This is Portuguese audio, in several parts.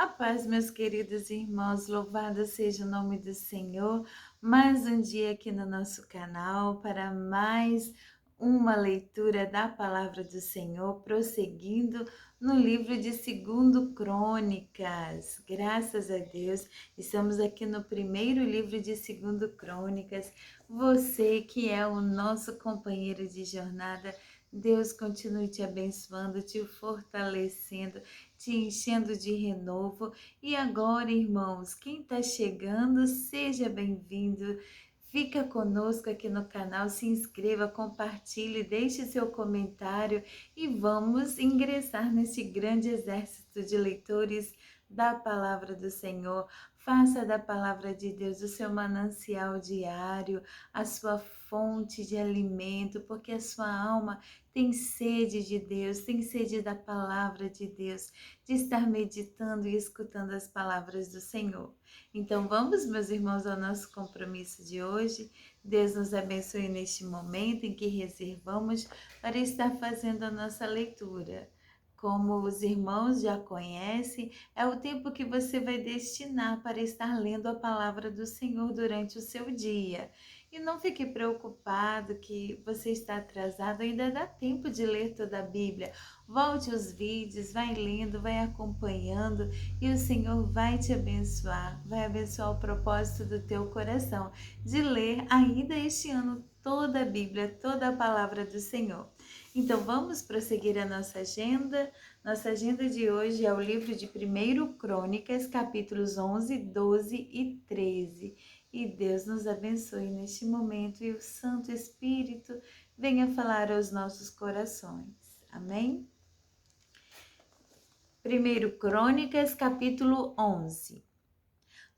A paz, meus queridos irmãos, louvado seja o nome do Senhor. Mais um dia aqui no nosso canal para mais uma leitura da palavra do Senhor, prosseguindo no livro de Segundo Crônicas. Graças a Deus, estamos aqui no primeiro livro de Segundo Crônicas. Você que é o nosso companheiro de jornada, Deus continue te abençoando, te fortalecendo, te enchendo de renovo. E agora, irmãos, quem está chegando, seja bem-vindo. Fica conosco aqui no canal, se inscreva, compartilhe, deixe seu comentário e vamos ingressar nesse grande exército de leitores da palavra do Senhor. Faça da palavra de Deus o seu manancial diário, a sua fonte de alimento, porque a sua alma tem sede de Deus, tem sede da palavra de Deus, de estar meditando e escutando as palavras do Senhor. Então vamos, meus irmãos, ao nosso compromisso de hoje. Deus nos abençoe neste momento em que reservamos para estar fazendo a nossa leitura. Como os irmãos já conhecem, é o tempo que você vai destinar para estar lendo a palavra do Senhor durante o seu dia. E não fique preocupado que você está atrasado, ainda dá tempo de ler toda a Bíblia. Volte os vídeos, vai lendo, vai acompanhando e o Senhor vai te abençoar, vai abençoar o propósito do teu coração de ler ainda este ano toda a Bíblia, toda a palavra do Senhor. Então vamos prosseguir a nossa agenda. Nossa agenda de hoje é o livro de 1 Crônicas, capítulos 11, 12 e 13. E Deus nos abençoe neste momento e o Santo Espírito venha falar aos nossos corações. Amém? 1 Crônicas, capítulo 11.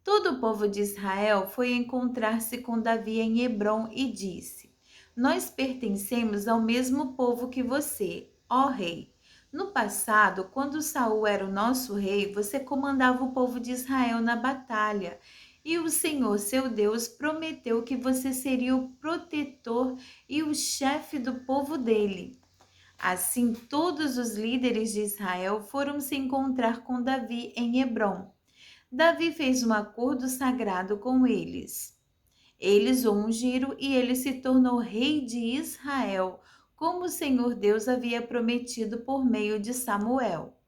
Todo o povo de Israel foi encontrar-se com Davi em Hebrom e disse: Nós pertencemos ao mesmo povo que você, ó rei. No passado, quando Saul era o nosso rei, você comandava o povo de Israel na batalha. E o Senhor, seu Deus, prometeu que você seria o protetor e o chefe do povo dele. Assim, todos os líderes de Israel foram se encontrar com Davi em Hebrom. Davi fez um acordo sagrado com eles. Eles o ungiram e ele se tornou rei de Israel, como o Senhor Deus havia prometido por meio de Samuel.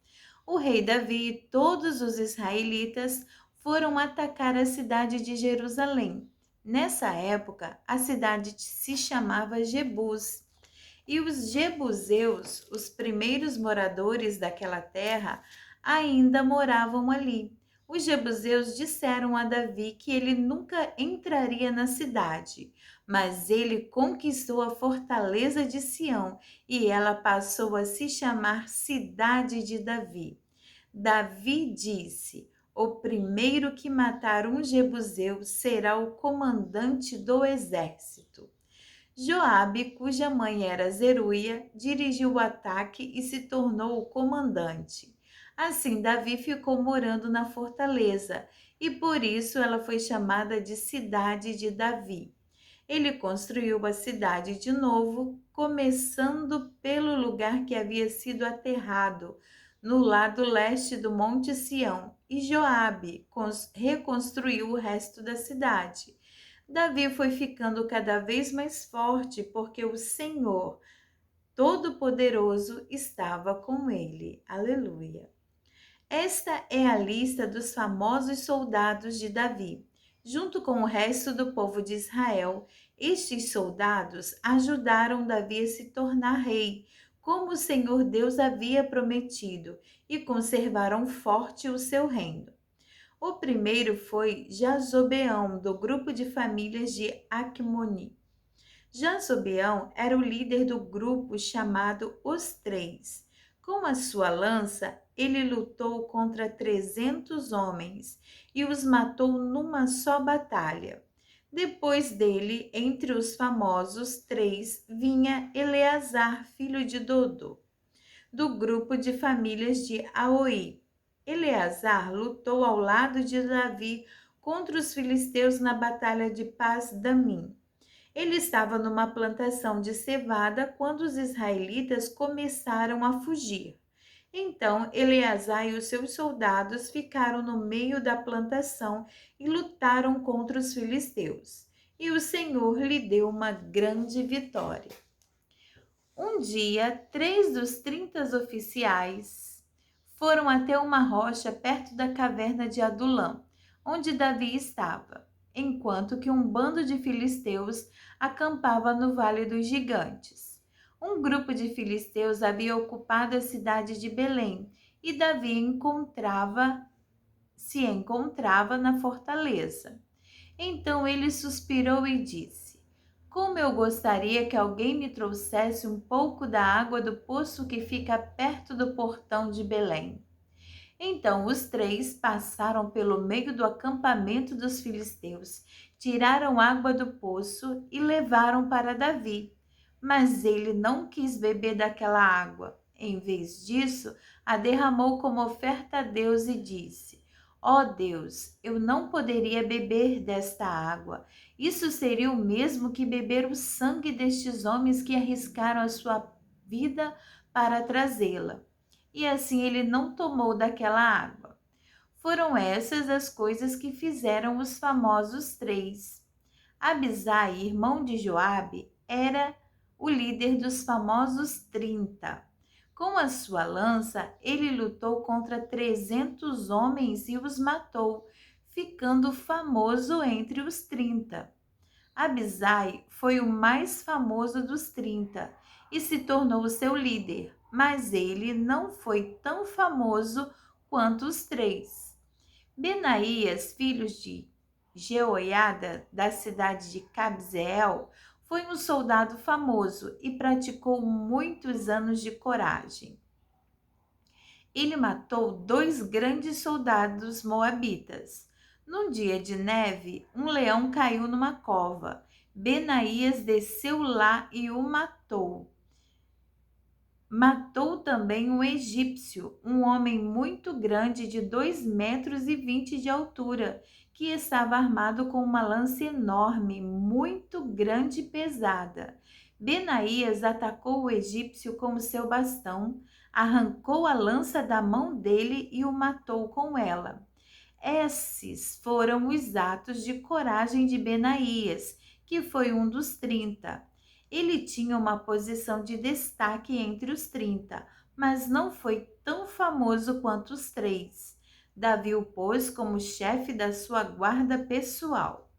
O rei Davi e todos os israelitas foram atacar a cidade de Jerusalém. Nessa época, a cidade se chamava Jebus. E os jebuseus, os primeiros moradores daquela terra, ainda moravam ali. Os jebuseus disseram a Davi que ele nunca entraria na cidade, mas ele conquistou a fortaleza de Sião e ela passou a se chamar Cidade de Davi. Davi disse: O primeiro que matar um jebuseu será o comandante do exército. Joabe, cuja mãe era Zeruia, dirigiu o ataque e se tornou o comandante. Assim, Davi ficou morando na fortaleza e por isso ela foi chamada de Cidade de Davi. Ele construiu a cidade de novo, começando pelo lugar que havia sido aterrado, no lado leste do Monte Sião, e Joabe reconstruiu o resto da cidade. Davi foi ficando cada vez mais forte porque o Senhor Todo-Poderoso estava com ele. Aleluia. Esta é a lista dos famosos soldados de Davi. Junto com o resto do povo de Israel, estes soldados ajudaram Davi a se tornar rei, como o Senhor Deus havia prometido, e conservaram forte o seu reino. O primeiro foi Jazobeão, do grupo de famílias de Acmoni. Jazobeão era o líder do grupo chamado Os Três. Com a sua lança, ele lutou contra 300 homens e os matou numa só batalha. Depois dele, entre os famosos três, vinha Eleazar, filho de Dodô, do grupo de famílias de Aoi. Eleazar lutou ao lado de Davi contra os filisteus na batalha de Pas-damim. Ele estava numa plantação de cevada quando os israelitas começaram a fugir. Então Eleazar e os seus soldados ficaram no meio da plantação e lutaram contra os filisteus. E o Senhor lhe deu uma grande vitória. Um dia, 3 dos 30 oficiais foram até uma rocha perto da caverna de Adulão, onde Davi estava, enquanto que um bando de filisteus acampava no Vale dos Gigantes. Um grupo de filisteus havia ocupado a cidade de Belém e Davi se encontrava na fortaleza. Então ele suspirou e disse: Como eu gostaria que alguém me trouxesse um pouco da água do poço que fica perto do portão de Belém. Então os 3 passaram pelo meio do acampamento dos filisteus, tiraram água do poço e levaram para Davi. Mas ele não quis beber daquela água. Em vez disso, a derramou como oferta a Deus e disse: Ó Deus, eu não poderia beber desta água. Isso seria o mesmo que beber o sangue destes homens que arriscaram a sua vida para trazê-la. E assim ele não tomou daquela água. Foram essas as coisas que fizeram os famosos 3. Abisai, irmão de Joabe, era o líder dos famosos 30. Com a sua lança, ele lutou contra 300 homens e os matou, ficando famoso entre os 30. Abisai foi o mais famoso dos 30 e se tornou seu líder, mas ele não foi tão famoso quanto os 3. Benaías, filho de Jeoiada, da cidade de Cabzeel, foi um soldado famoso e praticou muitos anos de coragem. Ele matou 2 grandes soldados moabitas. Num dia de neve, um leão caiu numa cova. Benaías desceu lá e o matou. Matou também um egípcio, um homem muito grande de 2,20 m de altura, que estava armado com uma lança enorme, muito grande e pesada. Benaías atacou o egípcio com o seu bastão, arrancou a lança da mão dele e o matou com ela. Esses foram os atos de coragem de Benaías, que foi um dos 30. Ele tinha uma posição de destaque entre os 30, mas não foi tão famoso quanto os 3. Davi o pôs como chefe da sua guarda pessoal.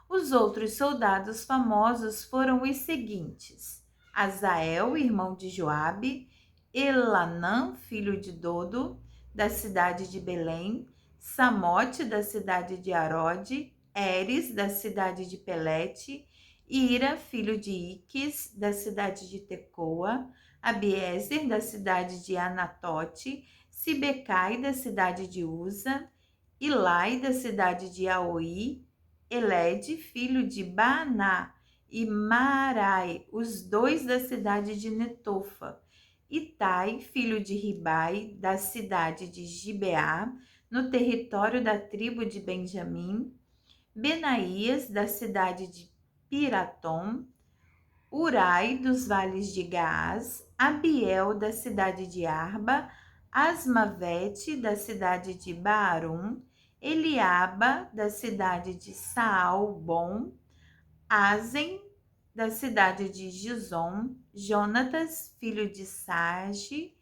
Os outros soldados famosos foram os seguintes: Azael, irmão de Joabe, Elanã, filho de Dodo, da cidade de Belém, Samote, da cidade de Arode, Eres, da cidade de Pelete, Ira, filho de Iques, da cidade de Tecoa, Abiezer, da cidade de Anatote, Sibecai, da cidade de Uza, Ilai, da cidade de Aoi, Elede, filho de Baaná, e Maarai, os 2 da cidade de Netofa, Itai, filho de Ribai, da cidade de Gibeá, no território da tribo de Benjamim, Benaías, da cidade de Piratom, Urai, dos vales de Gaás, Abiel, da cidade de Arba, Asmavete, da cidade de Baarum, Eliaba, da cidade de Saal-Bom, Azen, da cidade de Gizom, Jonatas, filho de Sage,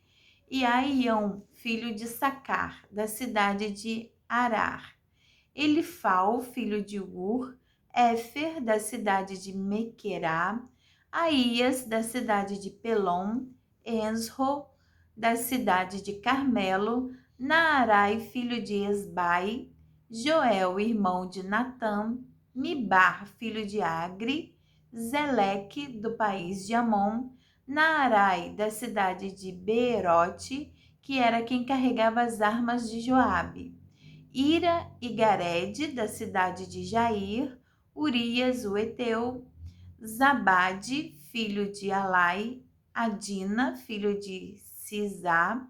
e Aião, filho de Sacar, da cidade de Arar. Elifal, filho de Ur, Éfer, da cidade de Mequerá, Aías, da cidade de Pelom, Ensro, da cidade de Carmelo, Naarai, filho de Esbai, Joel, irmão de Natã, Mibar, filho de Agri, Zeleque, do país de Amon, Naarai, da cidade de Beerote, que era quem carregava as armas de Joabe, Ira e Garede, da cidade de Jair, Urias, o Eteu, Zabade, filho de Alai, Adina, filho de Sisá,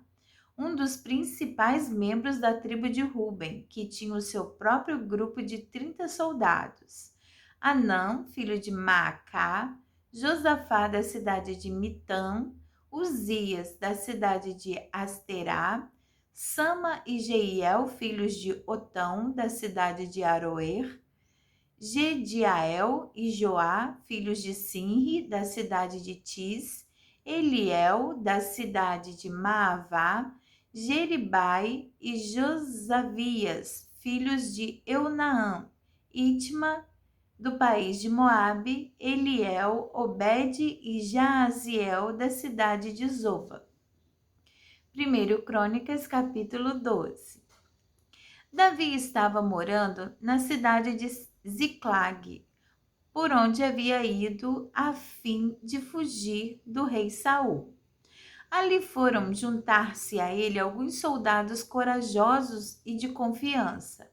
um dos principais membros da tribo de Ruben, que tinha o seu próprio grupo de 30 soldados. Anã, filho de Maacá, Josafá, da cidade de Mitã, Uzias, da cidade de Asterá, Sama e Jeiel, filhos de Otão, da cidade de Aroer, Gediael e Joá, filhos de Sinri, da cidade de Tis, Eliel, da cidade de Maavá, Jeribai e Josavias, filhos de Eunaã, Itma, do país de Moabe, Eliel, Obed e Jaaziel, da cidade de Zoba. 1 Crônicas, capítulo 12. Davi estava morando na cidade de Ziclag, por onde havia ido a fim de fugir do rei Saul. Ali foram juntar-se a ele alguns soldados corajosos e de confiança.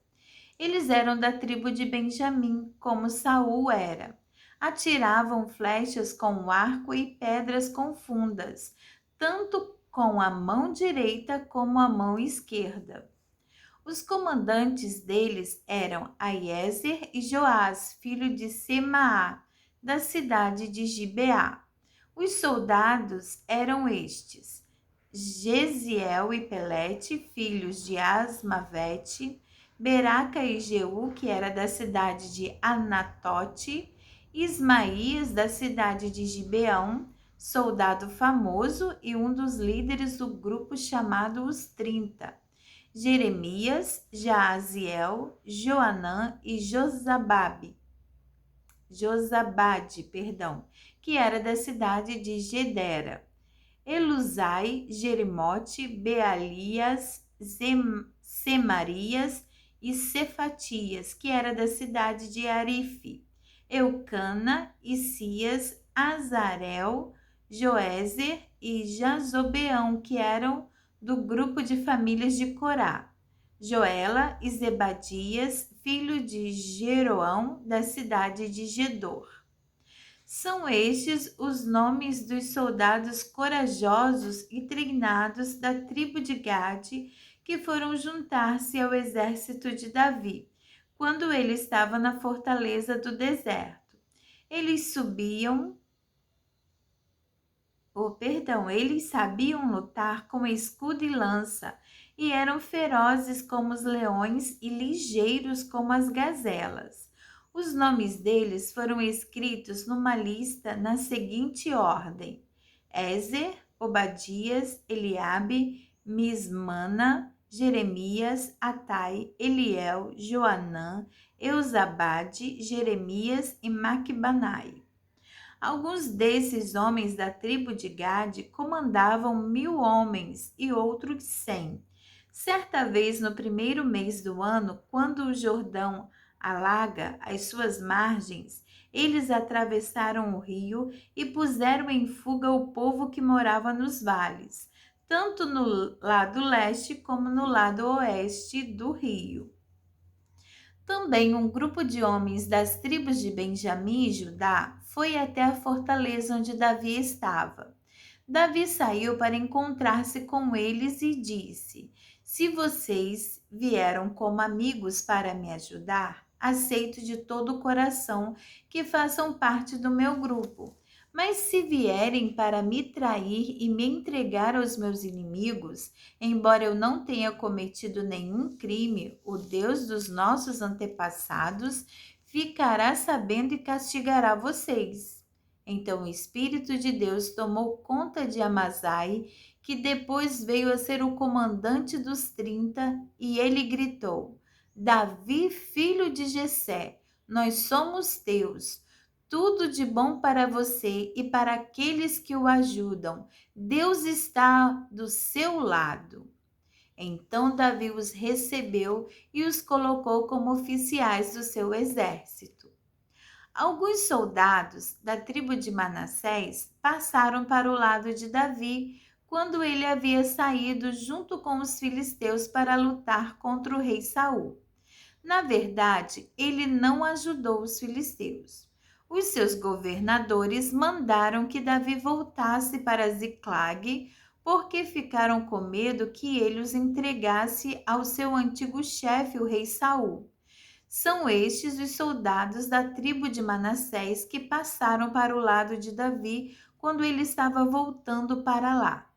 Eles eram da tribo de Benjamim, como Saul era. Atiravam flechas com arco e pedras com fundas, tanto com a mão direita como a mão esquerda. Os comandantes deles eram Aiezer e Joás, filho de Semaá, da cidade de Gibeá. Os soldados eram estes: Gesiel e Pelete, filhos de Asmavete, Beraca e Jeú, que era da cidade de Anatote, Ismaías, da cidade de Gibeão, soldado famoso e um dos líderes do grupo chamado Os 30. Jeremias, Jaaziel, Joanã e Josabade, que era da cidade de Gedera. Elusai, Jerimote, Bealias, Semarias e Cefatias, que era da cidade de Arife. Eucana, Isias, Azarel, Joézer e Jazobeão, que eram do grupo de famílias de Corá. Joela e Zebadias, filho de Jeroão, da cidade de Gedor. São estes os nomes dos soldados corajosos e treinados da tribo de Gade que foram juntar-se ao exército de Davi, quando ele estava na fortaleza do deserto. Eles sabiam lutar com escudo e lança, e eram ferozes como os leões e ligeiros como as gazelas. Os nomes deles foram escritos numa lista na seguinte ordem: Ézer, Obadias, Eliabe, Mismana, Jeremias, Atai, Eliel, Joanã, Eusabade, Jeremias e Macbanai. Alguns desses homens da tribo de Gade comandavam 1000 homens e outros 100. Certa vez, no primeiro mês do ano, quando o Jordão alaga as suas margens, eles atravessaram o rio e puseram em fuga o povo que morava nos vales, tanto no lado leste como no lado oeste do rio. Também um grupo de homens das tribos de Benjamim e Judá foi até a fortaleza onde Davi estava. Davi saiu para encontrar-se com eles e disse: Se vocês vieram como amigos para me ajudar, aceito de todo o coração que façam parte do meu grupo. Mas se vierem para me trair e me entregar aos meus inimigos, embora eu não tenha cometido nenhum crime, o Deus dos nossos antepassados ficará sabendo e castigará vocês. Então o Espírito de Deus tomou conta de Amazai, que depois veio a ser o comandante dos 30, e ele gritou: Davi, filho de Jessé, nós somos teus. Tudo de bom para você e para aqueles que o ajudam. Deus está do seu lado. Então Davi os recebeu e os colocou como oficiais do seu exército. Alguns soldados da tribo de Manassés passaram para o lado de Davi quando ele havia saído junto com os filisteus para lutar contra o rei Saul. Na verdade, ele não ajudou os filisteus. Os seus governadores mandaram que Davi voltasse para Ziclag, porque ficaram com medo que ele os entregasse ao seu antigo chefe, o rei Saul. São estes os soldados da tribo de Manassés que passaram para o lado de Davi quando ele estava voltando para lá: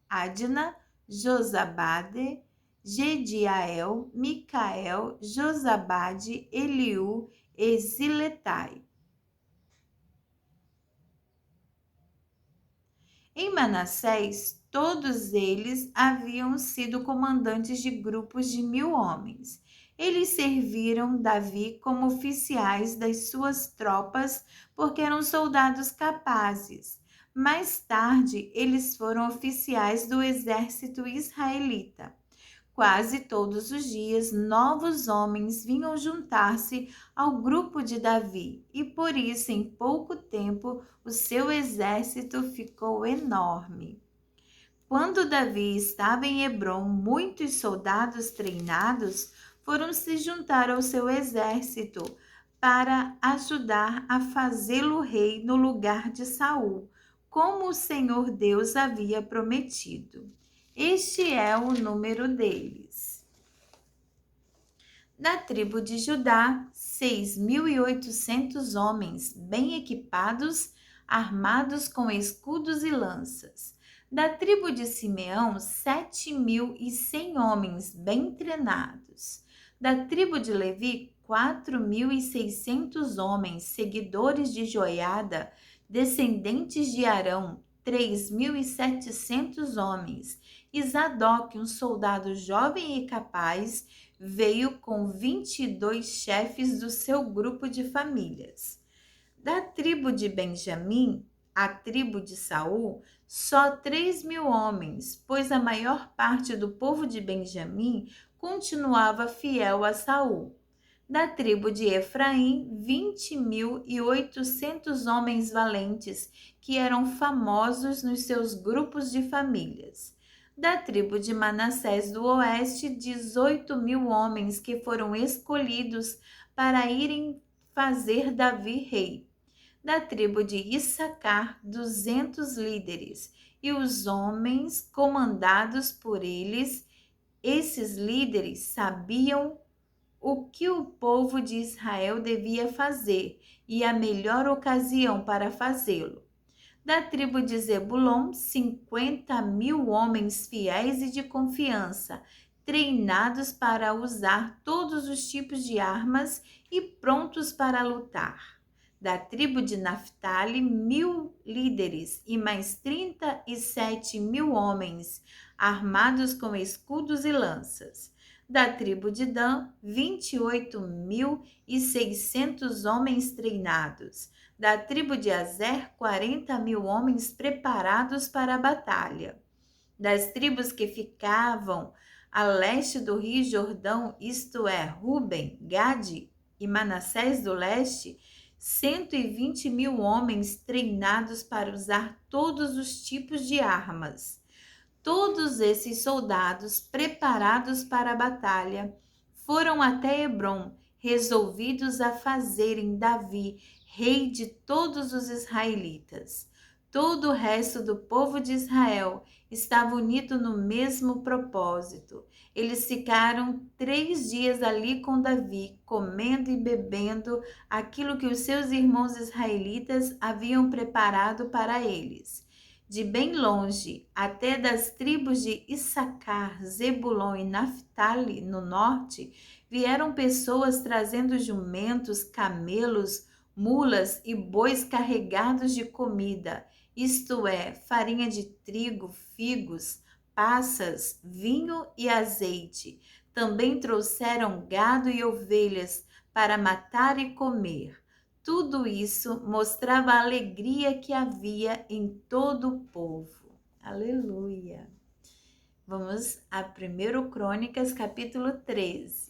Adna, Josabade, Gediael, Micael, Josabade, Eliú e Ziletai. Em Manassés, todos eles haviam sido comandantes de grupos de 1000 homens. Eles serviram Davi como oficiais das suas tropas, porque eram soldados capazes. Mais tarde, eles foram oficiais do exército israelita. Quase todos os dias, novos homens vinham juntar-se ao grupo de Davi, e por isso, em pouco tempo, o seu exército ficou enorme. Quando Davi estava em Hebrom, muitos soldados treinados foram se juntar ao seu exército para ajudar a fazê-lo rei no lugar de Saul, como o Senhor Deus havia prometido. Este é o número deles. Da tribo de Judá, 6.800 homens bem equipados, armados com escudos e lanças. Da tribo de Simeão, 7.100 homens bem treinados. Da tribo de Levi, 4.600 homens, seguidores de Joiada, descendentes de Arão, 3.700 homens. E Zadok, um soldado jovem e capaz, veio com 22 chefes do seu grupo de famílias. Da tribo de Benjamim, a tribo de Saul, só 3.000 homens, pois a maior parte do povo de Benjamim continuava fiel a Saul. Da tribo de Efraim, 20.800 homens valentes, que eram famosos nos seus grupos de famílias. Da tribo de Manassés do oeste, 18.000 homens que foram escolhidos para irem fazer Davi rei. Da tribo de Issacar, 200 líderes, e os homens comandados por eles. Esses líderes sabiam o que o povo de Israel devia fazer e a melhor ocasião para fazê-lo. Da tribo de Zebulon, 50.000 homens fiéis e de confiança, treinados para usar todos os tipos de armas e prontos para lutar. Da tribo de Naftali, 1.000 líderes e mais 37.000 homens, armados com escudos e lanças. Da tribo de Dan, 28.600 homens treinados. Da tribo de Azer, 40.000 homens preparados para a batalha. Das tribos que ficavam a leste do rio Jordão, isto é, Ruben, Gade e Manassés do leste, 120.000 homens treinados para usar todos os tipos de armas. Todos esses soldados preparados para a batalha foram até Hebrom, resolvidos a fazerem Davi rei de todos os israelitas. Todo o resto do povo de Israel estava unido no mesmo propósito. Eles ficaram 3 dias ali com Davi, comendo e bebendo aquilo que os seus irmãos israelitas haviam preparado para eles. De bem longe, até das tribos de Issacar, Zebulon e Naftali, no norte, vieram pessoas trazendo jumentos, camelos, mulas e bois carregados de comida, isto é, farinha de trigo, figos, passas, vinho e azeite. Também trouxeram gado e ovelhas para matar e comer. Tudo isso mostrava a alegria que havia em todo o povo. Aleluia! Vamos a 1 Crônicas, capítulo 13.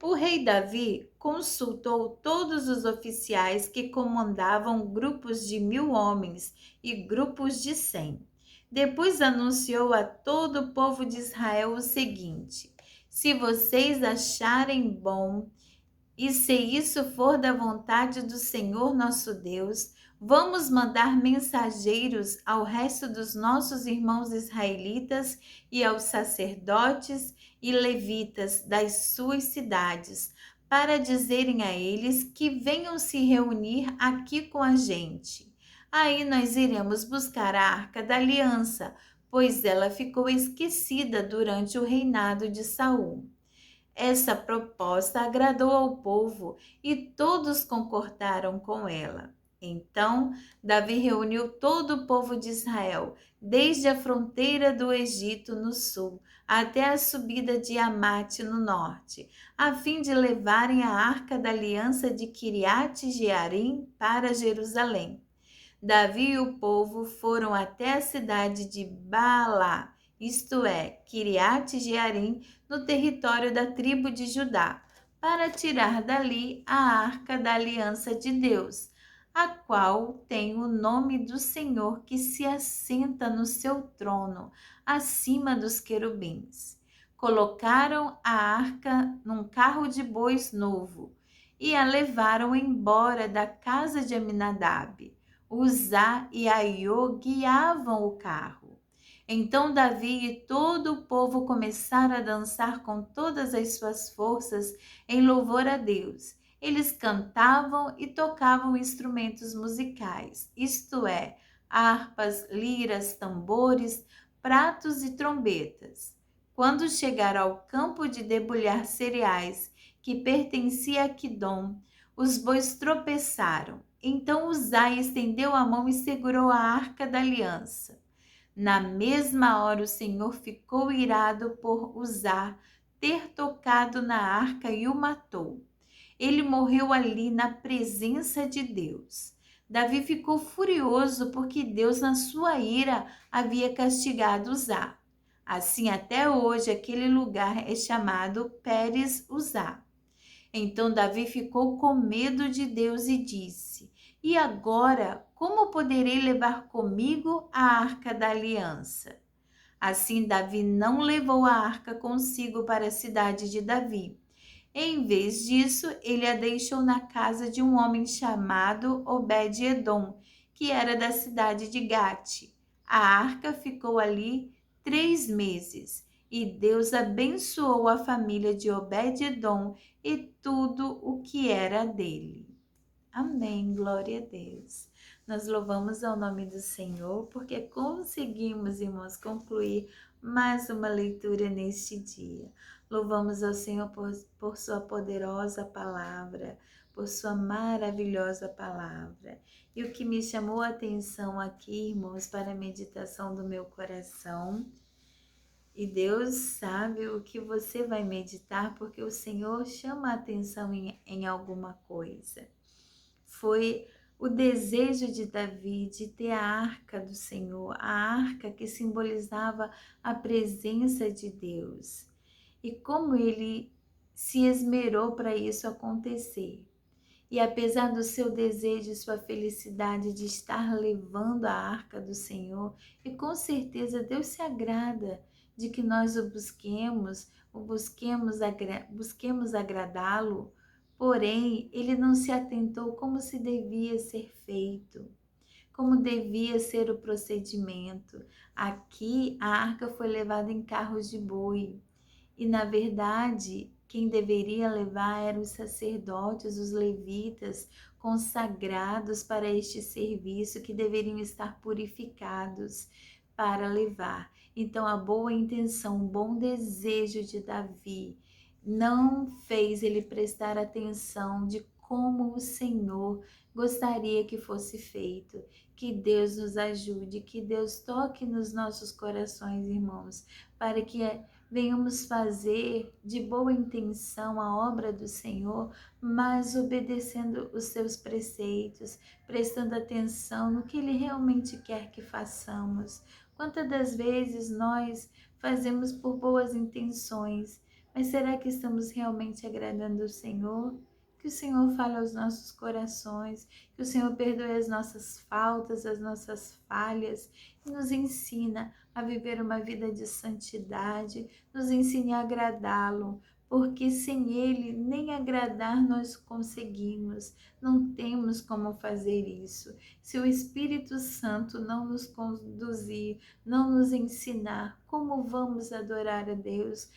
O rei Davi consultou todos os oficiais que comandavam grupos de 1.000 homens e grupos de 100. Depois anunciou a todo o povo de Israel o seguinte: se vocês acharem bom e se isso for da vontade do Senhor nosso Deus, vamos mandar mensageiros ao resto dos nossos irmãos israelitas e aos sacerdotes e levitas das suas cidades, para dizerem a eles que venham se reunir aqui com a gente. Aí nós iremos buscar a Arca da Aliança, pois ela ficou esquecida durante o reinado de Saul. Essa proposta agradou ao povo e todos concordaram com ela. Então, Davi reuniu todo o povo de Israel, desde a fronteira do Egito no sul até a subida de Amate no norte, a fim de levarem a arca da aliança de Quiriate-Jearim para Jerusalém. Davi e o povo foram até a cidade de Baalá, isto é, Quiriate-Jearim, no território da tribo de Judá, para tirar dali a arca da aliança de Deus, a qual tem o nome do Senhor que se assenta no seu trono, acima dos querubins. Colocaram a arca num carro de bois novo e a levaram embora da casa de Aminadab. Uzá e Aiô guiavam o carro. Então Davi e todo o povo começaram a dançar com todas as suas forças em louvor a Deus. Eles cantavam e tocavam instrumentos musicais, isto é, harpas, liras, tambores, pratos e trombetas. Quando chegaram ao campo de debulhar cereais, que pertencia a Quidom, os bois tropeçaram. Então Uzai estendeu a mão e segurou a arca da aliança. Na mesma hora o Senhor ficou irado por Uzá ter tocado na arca e o matou. Ele morreu ali na presença de Deus. Davi ficou furioso porque Deus, na sua ira, havia castigado Uzá. Assim, até hoje, aquele lugar é chamado Pérez Uzá. Então Davi ficou com medo de Deus e disse: E agora, como poderei levar comigo a arca da aliança? Assim, Davi não levou a arca consigo para a cidade de Davi. Em vez disso, ele a deixou na casa de um homem chamado Obed-Edom, que era da cidade de Gate. A arca ficou ali 3 meses e Deus abençoou a família de Obed-Edom e tudo o que era dele. Amém, glória a Deus. Nós louvamos ao nome do Senhor porque conseguimos, irmãos, concluir mais uma leitura neste dia. Louvamos ao Senhor por sua poderosa palavra, por sua maravilhosa palavra. E o que me chamou a atenção aqui, irmãos, para a meditação do meu coração, e Deus sabe o que você vai meditar, porque o Senhor chama a atenção em alguma coisa. Foi o desejo de Davi de ter a arca do Senhor, a arca que simbolizava a presença de Deus. E como ele se esmerou para isso acontecer. E apesar do seu desejo e sua felicidade de estar levando a arca do Senhor, e com certeza Deus se agrada de que nós busquemos agradá-lo, porém ele não se atentou como se devia ser feito, como devia ser o procedimento. Aqui a arca foi levada em carros de boi. E, na verdade, quem deveria levar eram os sacerdotes, os levitas, consagrados para este serviço, que deveriam estar purificados para levar. Então, a boa intenção, o bom desejo de Davi não fez ele prestar atenção de como o Senhor gostaria que fosse feito. Que Deus nos ajude, que Deus toque nos nossos corações, irmãos, para que venhamos fazer de boa intenção a obra do Senhor, mas obedecendo os seus preceitos, prestando atenção no que Ele realmente quer que façamos. Quantas das vezes nós fazemos por boas intenções, mas será que estamos realmente agradando o Senhor? Que o Senhor fale aos nossos corações, que o Senhor perdoe as nossas faltas, as nossas falhas e nos ensina a viver uma vida de santidade, nos ensine a agradá-lo, porque sem Ele nem agradar nós conseguimos, não temos como fazer isso. Se o Espírito Santo não nos conduzir, não nos ensinar como vamos adorar a Deus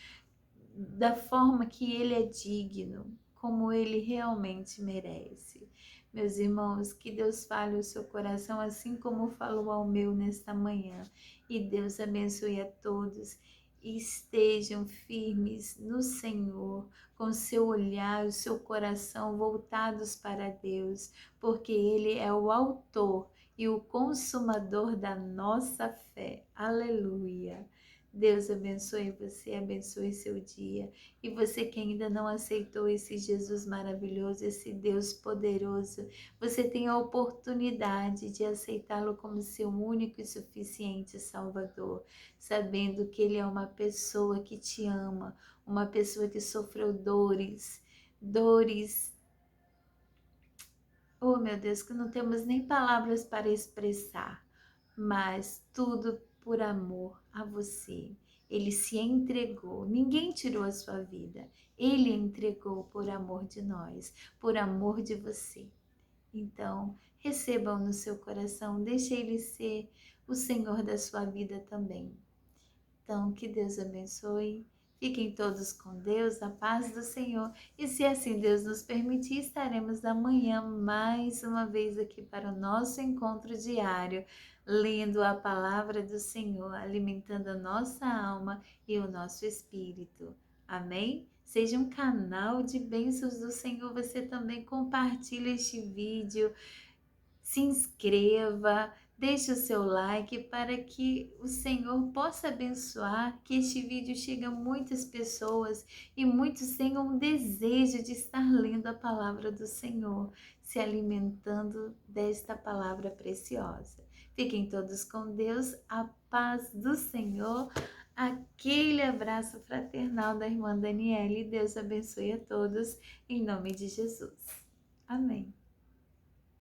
da forma que Ele é digno, como Ele realmente merece. Meus irmãos, que Deus fale o seu coração assim como falou ao meu nesta manhã. E Deus abençoe a todos. Estejam firmes no Senhor, com seu olhar, o seu coração voltados para Deus, porque Ele é o autor e o consumador da nossa fé. Aleluia! Deus abençoe seu dia. E você que ainda não aceitou esse Jesus maravilhoso, esse Deus poderoso, você tem a oportunidade de aceitá-lo como seu único e suficiente Salvador, sabendo que Ele é uma pessoa que te ama, uma pessoa que sofreu dores, oh meu Deus, que não temos nem palavras para expressar, mas tudo por amor a você. Ele se entregou, ninguém tirou a sua vida. Ele entregou por amor de nós, por amor de você. Então, recebam no seu coração, deixe Ele ser o Senhor da sua vida também. Então, que Deus abençoe. Fiquem todos com Deus, a paz do Senhor. E se assim Deus nos permitir, estaremos amanhã mais uma vez aqui para o nosso encontro diário, lendo a palavra do Senhor, alimentando a nossa alma e o nosso espírito. Amém? Seja um canal de bênçãos do Senhor. Você também compartilha este vídeo, se inscreva, deixe o seu like para que o Senhor possa abençoar, que este vídeo chegue a muitas pessoas e muitos tenham um desejo de estar lendo a palavra do Senhor, se alimentando desta palavra preciosa. Fiquem todos com Deus, a paz do Senhor. Aquele abraço fraternal da irmã Daniele. Deus abençoe a todos, em nome de Jesus. Amém.